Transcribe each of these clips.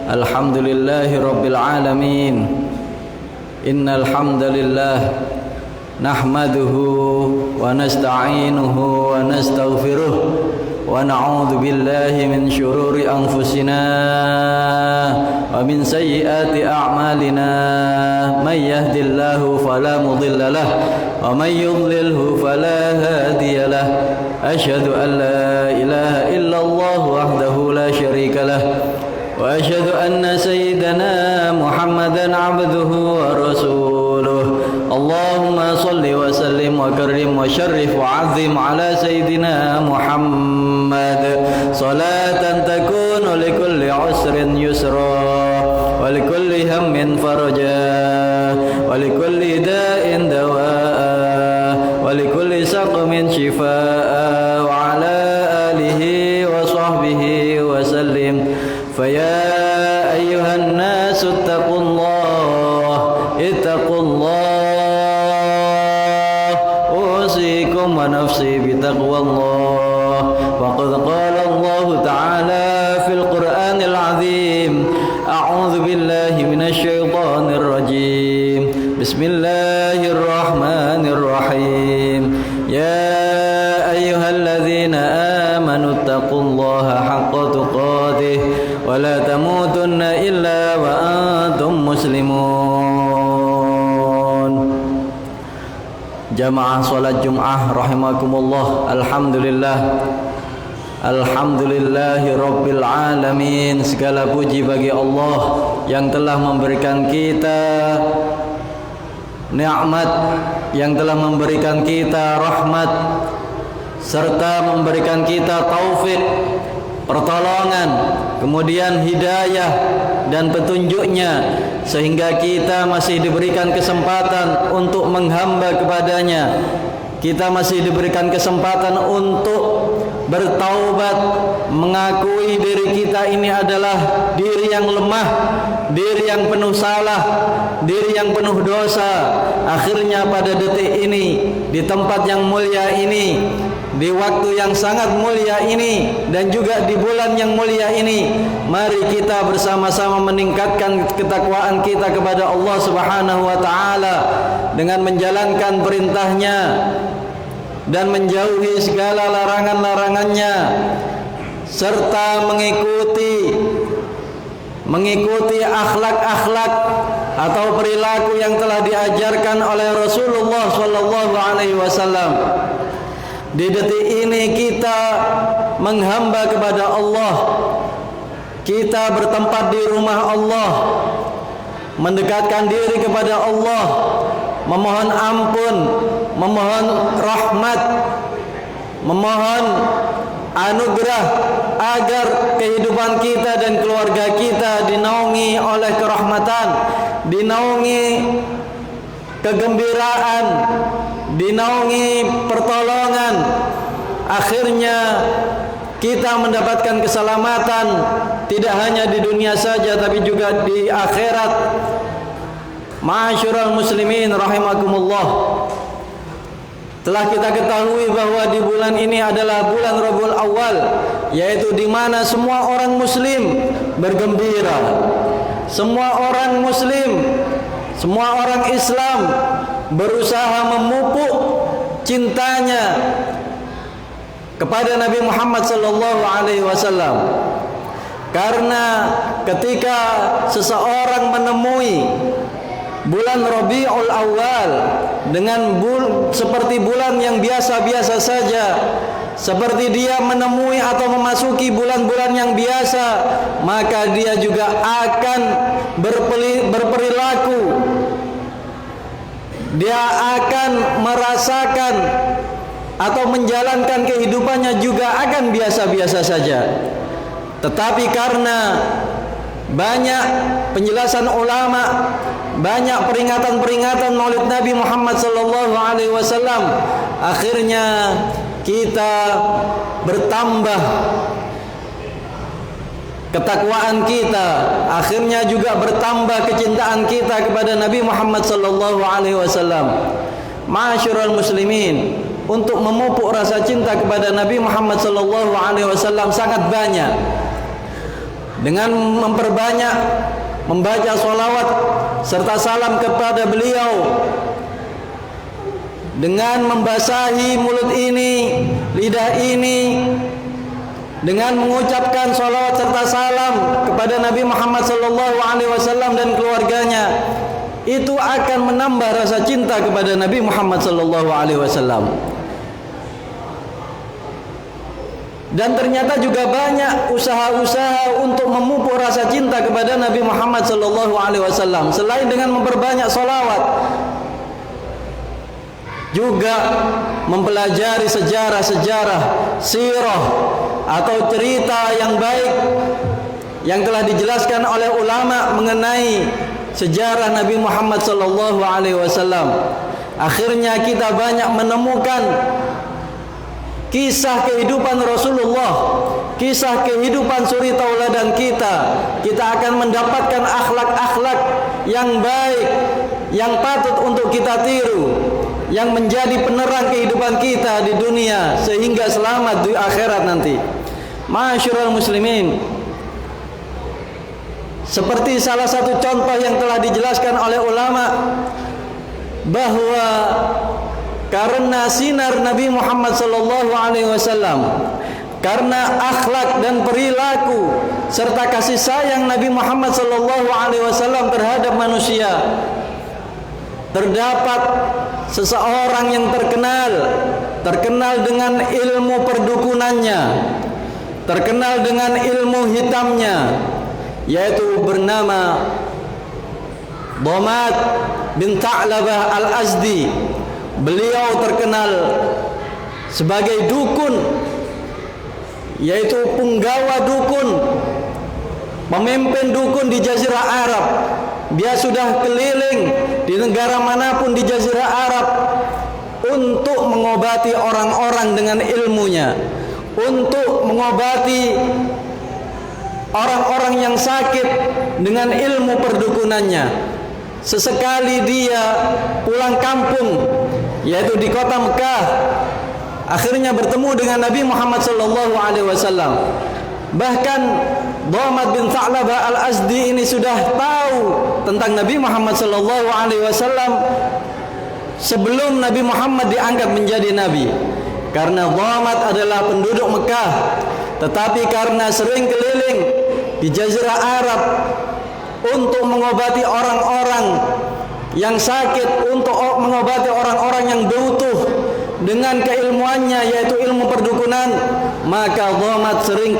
Alhamdulillahi Rabbil Alamin. Innal hamdalillah nahmaduhu wa nasta'inuhu wa nastaghfiruh wa na'udzu billahi min syururi anfusina wa min sayyiati a'malina. May yahdihillahu fala mudilla lahu wa may yudlilhu fala hadiya lahu. Asyhadu an la ilaha illallah wahdahu la syarika lahu wa asyhadu anna sayyidana Muhammadan abduhu wa rasuluh. Allahumma salli wa sallim wa karrim wa syarrif wa azim ala sayyidina Muhammad salatan takunu likulli usrin yusra wa likulli hammin faraja wa likulli da'in dawaa wa likulli saqmin shifaa wa ala alihi wa sahbihi wa sallim. Faya ayyuhan nasu ittaqullah usikum wa nafsi bitaqwallah. Faqad qala Allah ta'ala fil Qur'anil azim. A'udzu billahi minasy syaithanir rajim. Bismillahirrahmanirrahim. Ya ayyuhalladzina amanu ittaqullaha haqqa tuqatih wa la tamutunna illa wa antum muslimun. Jamaah salat Jumat rahimakumullah. Alhamdulillahi Rabbil Alamin. Segala puji bagi Allah yang telah memberikan kita nikmat, yang telah memberikan kita rahmat, serta memberikan kita taufik, pertolongan, kemudian hidayah dan petunjuknya, sehingga kita masih diberikan kesempatan untuk menghamba kepadanya. Kita masih diberikan kesempatan untuk bertaubat, mengakui diri kita ini adalah diri yang lemah, diri yang penuh salah, diri yang penuh dosa. Akhirnya pada detik ini, di tempat yang mulia ini, di waktu yang sangat mulia ini, dan juga di bulan yang mulia ini, mari kita bersama-sama meningkatkan ketakwaan kita kepada Allah Subhanahu wa ta'ala dengan menjalankan perintahnya dan menjauhi segala larangan-larangannya, serta mengikuti akhlak-akhlak atau perilaku yang telah diajarkan oleh Rasulullah sallallahu alaihi wasallam. Di detik ini kita menghamba kepada Allah, kita bertempat di rumah Allah, mendekatkan diri kepada Allah, memohon ampun, memohon rahmat, memohon anugerah agar kehidupan kita dan keluarga kita dinaungi oleh kerahmatan, dinaungi kegembiraan, dinaungi pertolongan. Akhirnya kita mendapatkan keselamatan tidak hanya di dunia saja tapi juga di akhirat. Ma'asyiral muslimin rahimakumullah. Telah kita ketahui bahwa di bulan ini adalah bulan Rabiul Awal, yaitu di mana semua orang muslim bergembira. Semua orang muslim, semua orang Islam berusaha memupuk cintanya kepada Nabi Muhammad sallallahu alaihi wasallam. Karena ketika seseorang menemui bulan Rabiul Awal dengan seperti bulan yang biasa-biasa saja, seperti dia menemui atau memasuki bulan-bulan yang biasa, maka dia juga akan berperilaku, dia akan merasakan atau menjalankan kehidupannya juga akan biasa-biasa saja. Tetapi karena banyak penjelasan ulama, banyak peringatan-peringatan Maulid Nabi Muhammad sallallahu alaihi wasallam, akhirnya kita bertambah ketakwaan kita, akhirnya juga bertambah kecintaan kita kepada Nabi Muhammad sallallahu alaihi wasallam. Ma'asyiral muslimin, untuk memupuk rasa cinta kepada Nabi Muhammad sallallahu alaihi wasallam sangat banyak. dengan memperbanyak membaca sholawat serta salam kepada beliau, dengan membasahi mulut ini, lidah ini, dengan mengucapkan sholawat serta salam kepada Nabi Muhammad SAW dan keluarganya, itu akan menambah rasa cinta kepada Nabi Muhammad SAW. Dan ternyata juga banyak usaha-usaha untuk memupuk rasa cinta kepada Nabi Muhammad SAW. Selain dengan memperbanyak sholawat, juga mempelajari sejarah-sejarah, sirah atau cerita yang baik yang telah dijelaskan oleh ulama mengenai sejarah Nabi Muhammad SAW. Akhirnya kita banyak menemukan kisah kehidupan Rasulullah, kisah kehidupan suri tauladan kita. Kita akan mendapatkan akhlak-akhlak yang baik, yang patut untuk kita tiru, yang menjadi penerang kehidupan kita di dunia sehingga selamat di akhirat nanti. Ma'asyiral muslimin, seperti salah satu contoh yang telah dijelaskan oleh ulama, bahwa karena sinar Nabi Muhammad SAW, karena akhlak dan perilaku serta kasih sayang Nabi Muhammad SAW terhadap manusia, terdapat seseorang yang terkenal dengan ilmu perdukunannya, terkenal dengan ilmu hitamnya, yaitu bernama Dhamad bin Tha'labah al-Azdi. Beliau terkenal sebagai dukun, yaitu punggawa dukun, pemimpin dukun di Jazirah Arab. Dia sudah keliling di negara manapun di Jazirah Arab untuk mengobati orang-orang dengan ilmunya, untuk mengobati orang-orang yang sakit dengan ilmu perdukunannya. Sesekali dia pulang kampung, yaitu di kota Mekah, akhirnya bertemu dengan Nabi Muhammad SAW. Bahkan Dhamad bin Tha'labah al-Azdi ini sudah tahu tentang Nabi Muhammad SAW sebelum Nabi Muhammad diangkat menjadi Nabi. Karena Dhamad adalah penduduk Mekah, tetapi karena sering keliling di Jazirah Arab untuk mengobati orang-orang yang sakit, untuk mengobati orang-orang yang butuh dengan keilmuannya, yaitu ilmu perdukunan, maka Dhamad sering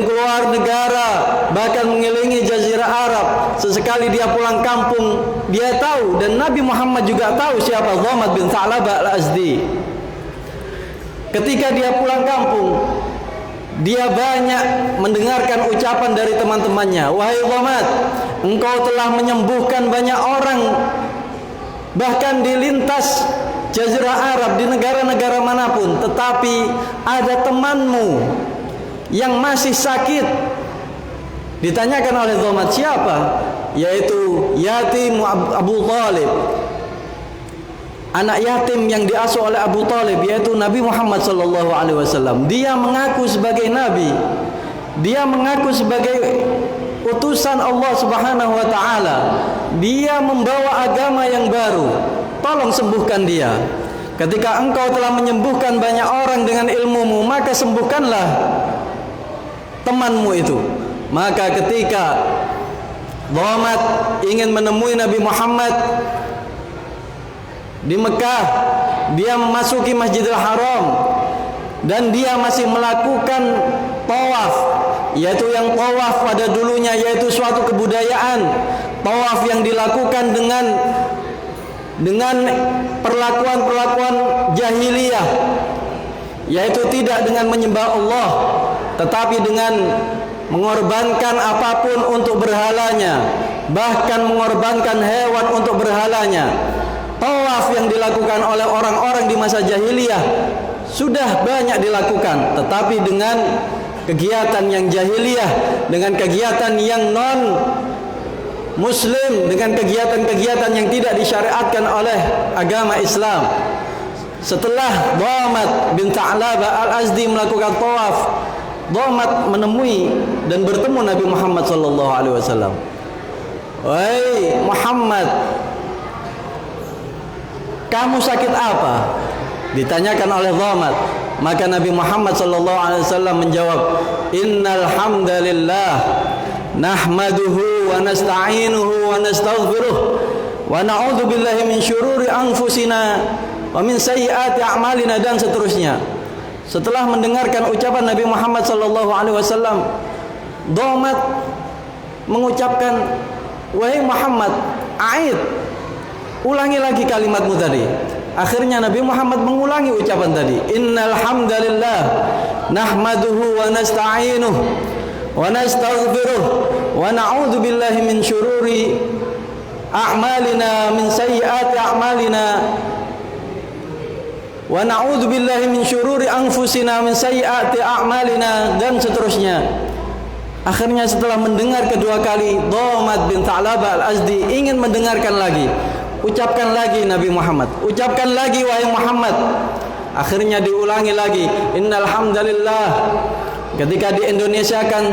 keluar negara, bahkan mengelilingi Jazirah Arab. Sesekali dia pulang kampung, dia tahu, dan Nabi Muhammad juga tahu siapa Dhamad bin Tha'labah al-Azdi. Ketika dia pulang kampung, dia banyak mendengarkan ucapan dari teman-temannya. Wahai Dhamad, engkau telah menyembuhkan banyak orang, bahkan di lintas Jazirah Arab, di negara-negara manapun. Tetapi ada temanmu yang masih sakit. Ditanyakan oleh Dhamad, siapa? Yaitu yatim Abu Talib, anak yatim yang diasuh oleh Abu Talib, yaitu Nabi Muhammad SAW. Dia mengaku sebagai Nabi, dia mengaku sebagai utusan Allah Subhanahu wa Ta'ala. Dia membawa agama yang baru. Tolong sembuhkan dia. Ketika engkau telah menyembuhkan banyak orang dengan ilmumu, maka sembuhkanlah temanmu itu. Maka ketika Dhamad ingin menemui Nabi Muhammad di Mekah, dia memasuki Masjidil Haram dan dia masih melakukan tawaf, yaitu yang tawaf pada dulunya yaitu suatu kebudayaan, tawaf yang dilakukan dengan perlakuan-perlakuan jahiliyah, yaitu tidak dengan menyembah Allah, tetapi dengan mengorbankan apapun untuk berhalanya, bahkan mengorbankan hewan untuk berhalanya. Tawaf yang dilakukan oleh orang-orang di masa jahiliyah sudah banyak dilakukan, tetapi dengan kegiatan yang jahiliyah, dengan kegiatan yang non muslim, dengan kegiatan-kegiatan yang tidak disyariatkan oleh agama Islam. Setelah Dhamad bin Tha'labah al-Azdi melakukan tawaf Dhamat menemui dan bertemu Nabi Muhammad sallallahu alaihi wasallam. "Wahai Muhammad, kamu sakit apa?" ditanyakan oleh Dhamat. Maka Nabi Muhammad sallallahu alaihi wasallam menjawab, "Innal hamdalillah nahmaduhu wa nasta'inuhu wa nastaghfiruh wa na'udzu billahi min syururi anfusina wa min sayyiati a'malina," dan seterusnya. Setelah mendengarkan ucapan Nabi Muhammad sallallahu alaihi wasallam, Dhamat mengucapkan, "Wahai Muhammad, a'id, ulangi lagi kalimatmu tadi." Akhirnya Nabi Muhammad mengulangi ucapan tadi, "Innal hamdalillah nahmaduhu wa nasta'inuhu wa nastaghfiruh wa na'udzu billahi min syururi a'malina min sayyiati a'malina wa na'udzu billahi min syururi anfusina min sayyiati a'malina," dan seterusnya. Akhirnya setelah mendengar kedua kali, Dhamat bin Tha'labah al-Azdi ingin mendengarkan lagi. Ucapkan lagi Nabi Muhammad, ucapkan lagi wahai Muhammad. Akhirnya diulangi lagi, "Innal hamdalillah." Ketika di Indonesia kan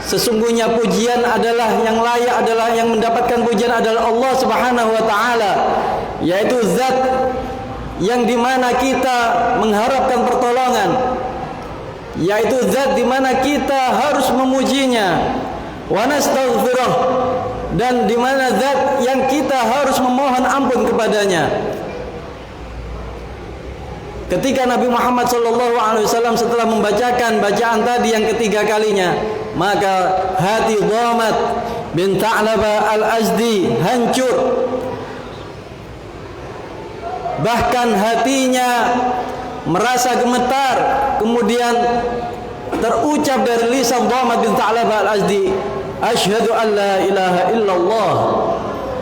sesungguhnya pujian adalah yang layak, adalah yang mendapatkan pujian adalah Allah Subhanahu wa taala, yaitu zat yang dimana kita mengharapkan pertolongan, yaitu zat dimana kita harus memujinya. Wa nastaghfiruh, dan dimana zat yang kita harus memohon ampun kepadanya. Ketika Nabi Muhammad SAW setelah membacakan bacaan tadi yang ketiga kalinya, maka hati Dhamat bin Tha'labah al-Azdi hancur. Bahkan hatinya merasa gemetar. Kemudian terucap dari lisan Dhamat bin Tha'labah al-Azdi, "Asyhadu an la ilaha illallah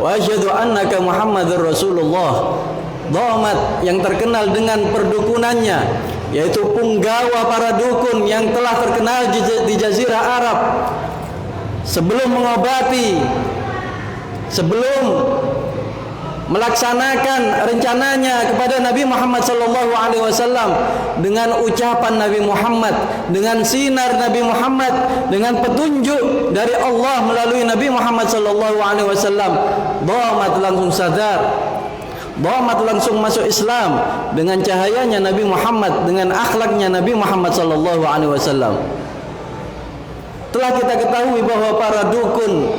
wa asyhadu annaka Muhammadur Rasulullah." Dhamat yang terkenal dengan perdukunannya, yaitu punggawa para dukun yang telah terkenal di Jazirah Arab, sebelum mengobati, sebelum melaksanakan rencananya kepada Nabi Muhammad SAW, dengan ucapan Nabi Muhammad, dengan sinar Nabi Muhammad, dengan petunjuk dari Allah melalui Nabi Muhammad SAW, Dhamat langsung sadar, Dhamat langsung masuk Islam dengan cahayanya Nabi Muhammad, dengan akhlaknya Nabi Muhammad SAW. Telah kita ketahui bahwa para dukun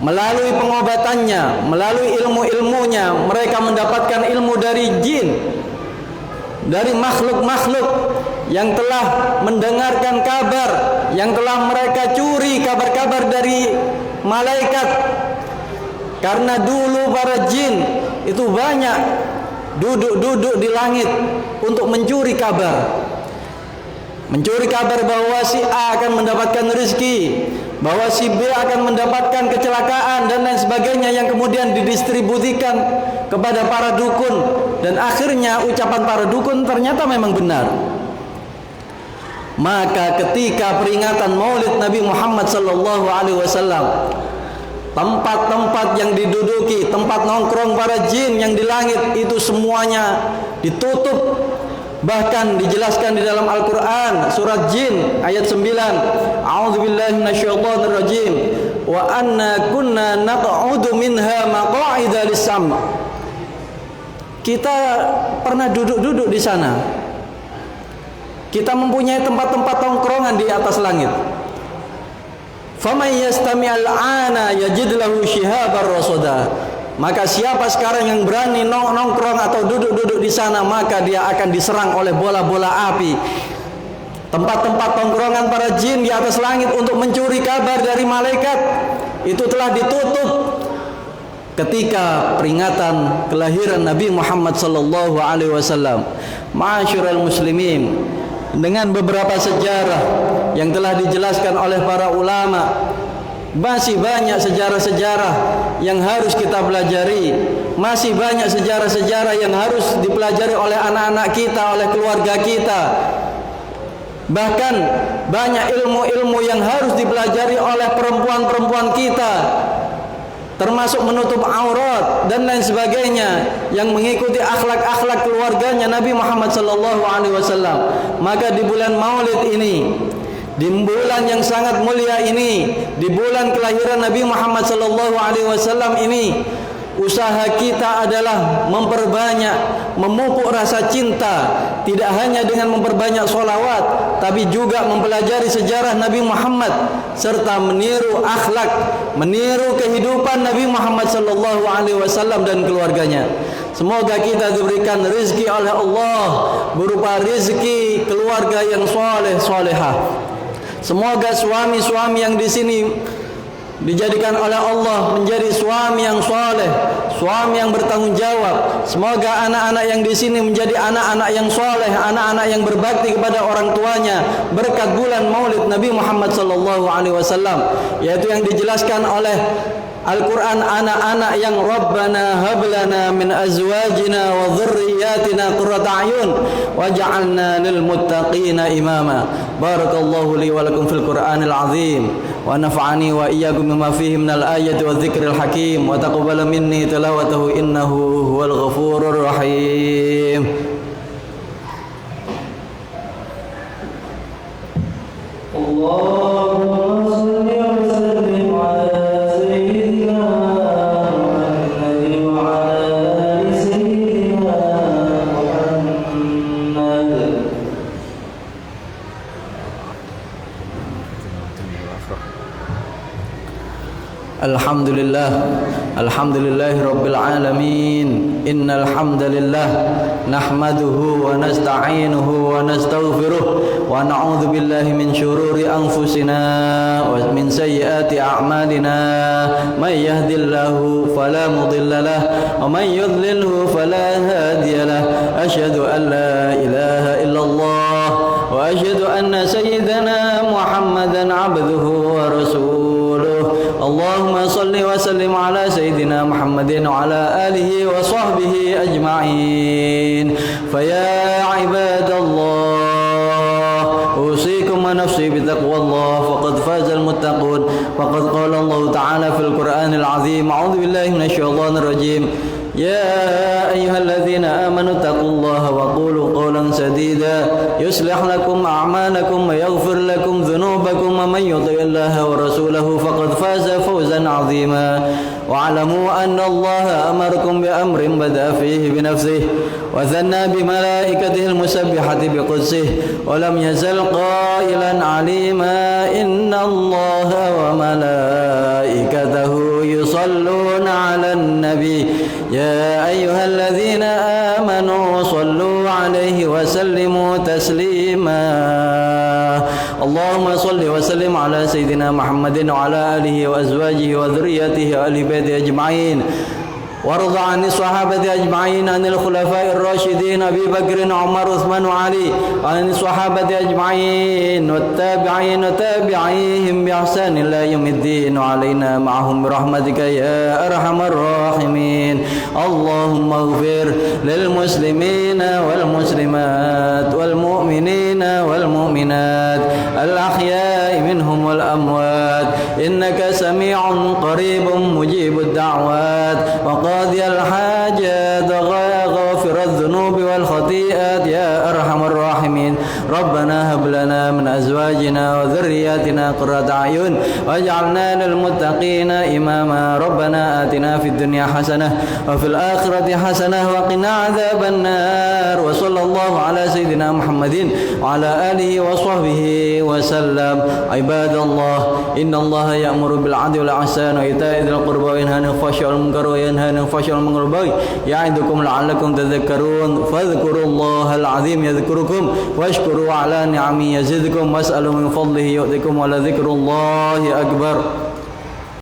melalui pengobatannya, melalui ilmu-ilmunya, mereka mendapatkan ilmu dari jin, dari makhluk-makhluk yang telah mendengarkan kabar, yang telah mereka curi kabar-kabar dari malaikat. Karena dulu para jin itu banyak duduk-duduk di langit untuk mencuri kabar. Mencuri kabar bahwa si A akan mendapatkan rezeki, bahwa si B akan mendapatkan kecelakaan dan lain sebagainya, yang kemudian didistribusikan kepada para dukun. Dan akhirnya ucapan para dukun ternyata memang benar. Maka ketika peringatan Maulid Nabi Muhammad SAW, tempat-tempat yang diduduki, tempat nongkrong para jin yang di langit itu semuanya ditutup. Bahkan dijelaskan di dalam Al-Quran surat Jin ayat 9, "A'udzubillahi minasyaitonirrajim wa anna kunna naq'udu minha maq'ida lis-sam'." Kita pernah duduk-duduk di sana. Kita mempunyai tempat-tempat tongkrongan di atas langit. "Faman yastami'al 'ana yajid lahu shihabar rasada." Maka siapa sekarang yang berani nongkrong atau duduk-duduk di sana, maka dia akan diserang oleh bola-bola api. Tempat-tempat tongkrongan para jin di atas langit untuk mencuri kabar dari malaikat itu telah ditutup ketika peringatan kelahiran Nabi Muhammad SAW. Ma'asyiral muslimin, dengan beberapa sejarah yang telah dijelaskan oleh para ulama, masih banyak sejarah-sejarah yang harus kita pelajari. Masih banyak sejarah-sejarah yang harus dipelajari oleh anak-anak kita, oleh keluarga kita. Bahkan banyak ilmu-ilmu yang harus dipelajari oleh perempuan-perempuan kita termasuk menutup aurat dan lain sebagainya yang mengikuti akhlak-akhlak keluarganya Nabi Muhammad sallallahu alaihi wasallam. Maka di bulan Maulid ini, di bulan yang sangat mulia ini, di bulan kelahiran Nabi Muhammad sallallahu alaihi wasallam ini, usaha kita adalah memperbanyak, memupuk rasa cinta, tidak hanya dengan memperbanyak sholawat, tapi juga mempelajari sejarah Nabi Muhammad serta meniru akhlak, meniru kehidupan Nabi Muhammad sallallahu alaihi wasallam dan keluarganya. Semoga kita diberikan rezeki oleh Allah berupa rezeki keluarga yang soleh solehah. Semoga suami-suami yang di sini dijadikan oleh Allah menjadi suami yang soleh, suami yang bertanggung jawab. Semoga anak-anak yang di sini menjadi anak-anak yang soleh, anak-anak yang berbakti kepada orang tuanya berkat bulan Maulid Nabi Muhammad sallallahu alaihi wasallam, yaitu yang dijelaskan oleh Al-Quran, anak-anak yang Rabbana hablana min azwajina wa dhurriyyatina qurrata a'yun waj'alna lil muttaqina imama. Barakallahu li wa lakum fil Qur'anil azim wa nafa'ani wa iyyakum bima fihi minal ayati wa dzikril hakim wa taqabbala minni tilawatahu innahu huwal ghafurur rahim. Allahumma shalli wa sallim ala Alhamdulillah Rabbil Alamin. Innal hamdalillah nahmaduhu wa nasta'inuhu wa nastaghfiruh wa na'udzu billahi min syururi anfusina wa min sayyiati a'malina. May yahdihillahu fala mudilla lahu wa may yudlilhu fala hadiya lahu. Asyhadu an la ilaha illallah wa asyhadu anna sayyidana Muhammadan 'abduhu wa rasuluh. Allahumma salli wa sallim ala sayyidina Muhammadin wa ala alihi wa sahbihi ajma'in. Faya ibadallah, usikum wa nafsi bitaqwallah, faqad fazal muttaqun. Faqad qala Allah ta'ala fil Qur'anil azim. A'udzu billahi minasyaitonir rajim. يا أيها الذين آمنوا اتقوا الله وقولوا قولا سديدا يصلح لكم أعمالكم ويغفر لكم ذنوبكم ومن يطع الله ورسوله فقد فاز فوزا عظيما. واعلموا أن الله أمركم بأمر بدأ فيه بنفسه وثنى بملائكته المسبحة بقدسه ولم يزل قائلا عليما إن الله وملائكته يصلون على النبي يا أيها الذين آمنوا صلوا عليه وسلموا تسليما. اللهم صل وسلم على سيدنا محمد وعلى آله وأزواجه وذريته وآل بيته أجمعين. وارض عن الصحابة أجمعين، عن الخلفاء الراشدين أبي بكر عمر عثمان وعلي، وعن الصحابة أجمعين والتابعين وتابعيهم بإحسان إلى يوم الدين، وعلينا معهم برحمتك يا أرحم الراحمين. اللهم اغفر للمسلمين والمسلمات والمؤمنين والمؤمنات الأحياء منهم والأموات إنك سميع قريب مجيب الدعوات وقاضي الحاجات وغافر الذنوب والخطيئات يا أرحم الراحمين. ربنا هب لنا من أزواجنا وذرياتنا قرة أعين واجعلنا للمتقين إماما. ربنا آتنا في الدنيا حسنة وفي الآخرة حسنة وقنا عذاب النار. وصلى الله على سيدنا محمد وعلى آله وصحبه وسلم. عباد الله، إن الله يأمر بالعدل والإحسان وإيتاء ذي القربى وينهى عن الفحشاء والمنكر وينهى عن الفحشاء والمنكر والبغي يعظكم لعلكم تذكرون. فاذكروا الله العظيم يذكركم واشكروا على نعمه يزدكم واسألوا من فضله يؤتكم ولذكر الله أكبر.